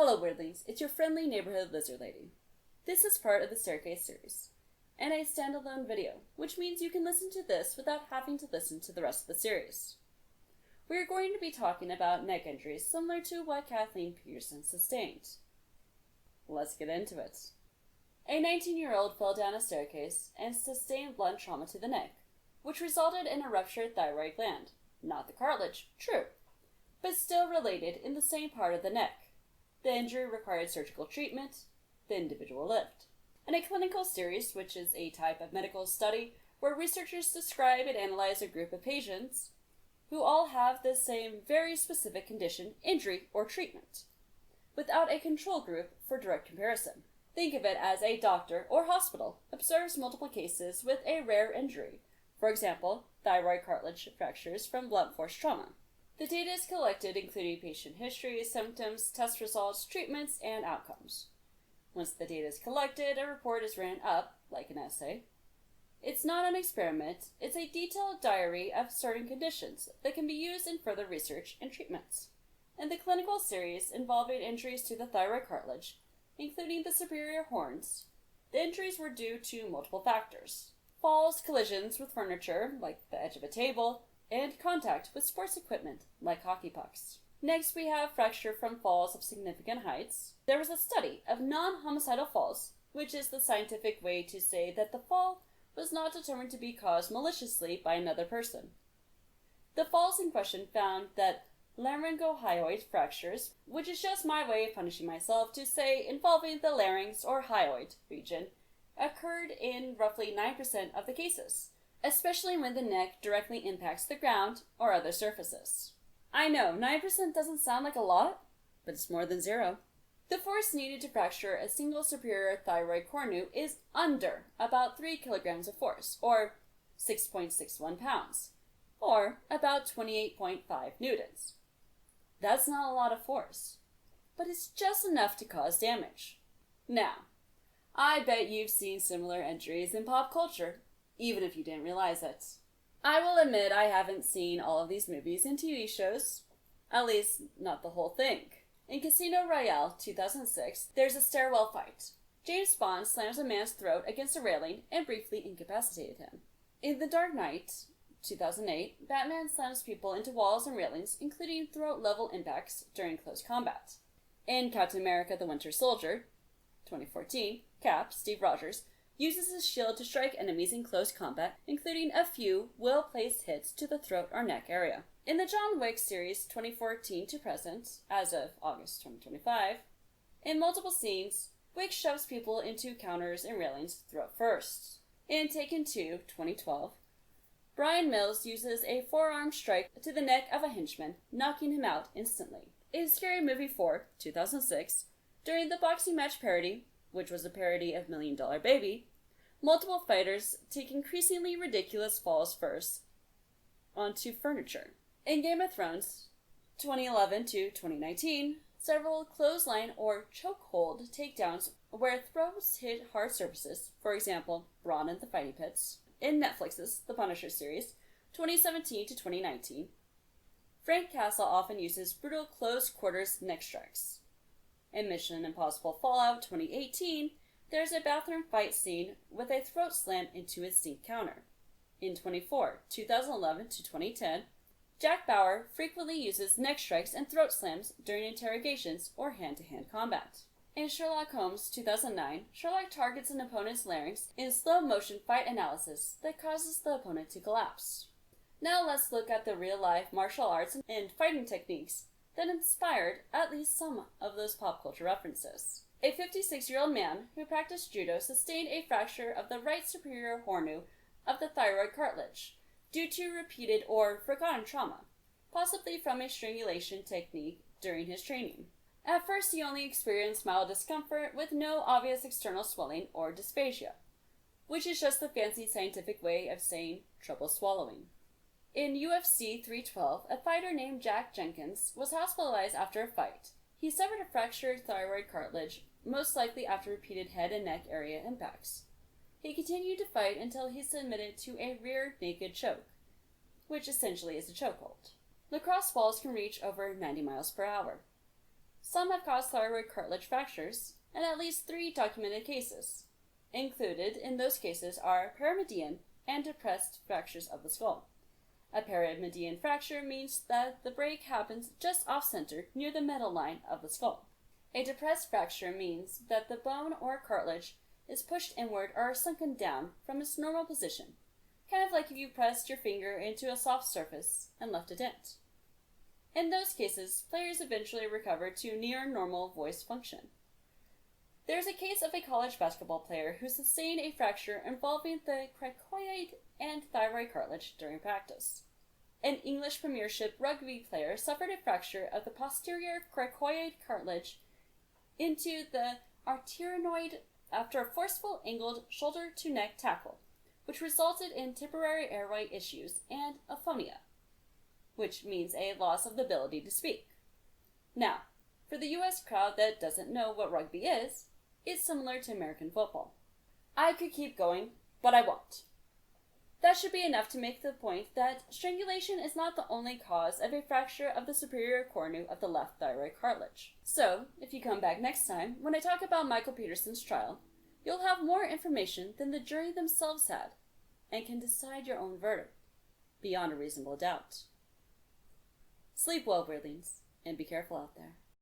Hello Weirdlings, it's your friendly neighborhood lizard lady. This is part of the Staircase series, and a standalone video, which means you can listen to this without having to listen to the rest of the series. We are going to be talking about neck injuries similar to what Kathleen Peterson sustained. Let's get into it. A 19-year-old fell down a staircase and sustained blunt trauma to the neck, which resulted in a ruptured thyroid gland. Not the cartilage, true, but still related in the same part of the neck. The injury required surgical treatment. The individual lived. In a clinical series, which is a type of medical study where researchers describe and analyze a group of patients who all have the same very specific condition, injury, or treatment, without a control group for direct comparison. Think of it as a doctor or hospital observes multiple cases with a rare injury, for example, thyroid cartilage fractures from blunt force trauma. The data is collected including patient history, symptoms, test results, treatments, and outcomes. Once the data is collected, a report is written up, like an essay. It's not an experiment, it's a detailed diary of certain conditions that can be used in further research and treatments. In the clinical series involving injuries to the thyroid cartilage, including the superior horns, the injuries were due to multiple factors. Falls, collisions with furniture, like the edge of a table, and contact with sports equipment, like hockey pucks. Next, we have fracture from falls of significant heights. There was a study of non-homicidal falls, which is the scientific way to say that the fall was not determined to be caused maliciously by another person. The falls in question found that laryngohyoid fractures, which is just my way of punishing myself to say involving the larynx or hyoid region, occurred in roughly 9% of the cases, especially when the neck directly impacts the ground or other surfaces. I know, 9% doesn't sound like a lot, but it's more than zero. The force needed to fracture a single superior thyroid cornu is under about 3 kilograms of force, or 6.61 pounds, or about 28.5 newtons. That's not a lot of force, but it's just enough to cause damage. Now, I bet you've seen similar injuries in pop culture, even if you didn't realize it. I will admit I haven't seen all of these movies and TV shows, at least not the whole thing. In Casino Royale 2006, there's a stairwell fight. James Bond slams a man's throat against a railing and briefly incapacitated him. In The Dark Knight 2008, Batman slams people into walls and railings, including throat-level impacts during close combat. In Captain America the Winter Soldier 2014, Cap, Steve Rogers, uses his shield to strike enemies in close combat, including a few well-placed hits to the throat or neck area. In the John Wick series 2014 to present, as of August 2025, in multiple scenes, Wick shoves people into counters and railings throat first. In Taken 2 2012, Brian Mills uses a forearm strike to the neck of a henchman, knocking him out instantly. In Scary Movie 4 2006, during the boxing match parody, which was a parody of $1 Million Baby, multiple fighters take increasingly ridiculous falls first onto furniture. In Game of Thrones 2011 to 2019, several clothesline or chokehold takedowns where throws hit hard surfaces, for example, Braun and the Fighting Pits. In Netflix's The Punisher series 2017 to 2019, Frank Castle often uses brutal close quarters neck strikes. In Mission Impossible Fallout 2018, there's a bathroom fight scene with a throat slam into a sink counter. In 2011 to 2010, Jack Bauer frequently uses neck strikes and throat slams during interrogations or hand-to-hand combat. In Sherlock Holmes 2009, Sherlock targets an opponent's larynx in slow-motion fight analysis that causes the opponent to collapse. Now let's look at the real-life martial arts and fighting techniques that inspired at least some of those pop culture references. A 56-year-old man who practiced judo sustained a fracture of the right superior hornu of the thyroid cartilage due to repeated or forgotten trauma, possibly from a strangulation technique during his training. At first, he only experienced mild discomfort with no obvious external swelling or dysphagia, which is just the fancy scientific way of saying trouble swallowing. In UFC 312, a fighter named Jack Jenkins was hospitalized after a fight. He suffered a fractured thyroid cartilage, most likely after repeated head and neck area impacts. He continued to fight until he submitted to a rear naked choke, which essentially is a chokehold. Lacrosse balls can reach over 90 miles per hour. Some have caused thyroid cartilage fractures, and at least 3 documented cases. Included in those cases are paramedian and depressed fractures of the skull. A paramedian fracture means that the break happens just off-center near the middle line of the skull. A depressed fracture means that the bone or cartilage is pushed inward or sunken down from its normal position, kind of like if you pressed your finger into a soft surface and left a dent. In those cases, players eventually recover to near normal voice function. There is a case of a college basketball player who sustained a fracture involving the cricoid and thyroid cartilage during practice. An English Premiership rugby player suffered a fracture of the posterior cricoid cartilage into the arytenoid after a forceful angled shoulder-to-neck tackle, which resulted in temporary airway issues and aphonia, which means a loss of the ability to speak. Now, for the US crowd that doesn't know what rugby is, it's similar to American football. I could keep going, but I won't. That should be enough to make the point that strangulation is not the only cause of a fracture of the superior cornu of the left thyroid cartilage. So, if you come back next time, when I talk about Michael Peterson's trial, you'll have more information than the jury themselves had, and can decide your own verdict, beyond a reasonable doubt. Sleep well, Weirdlings, and be careful out there.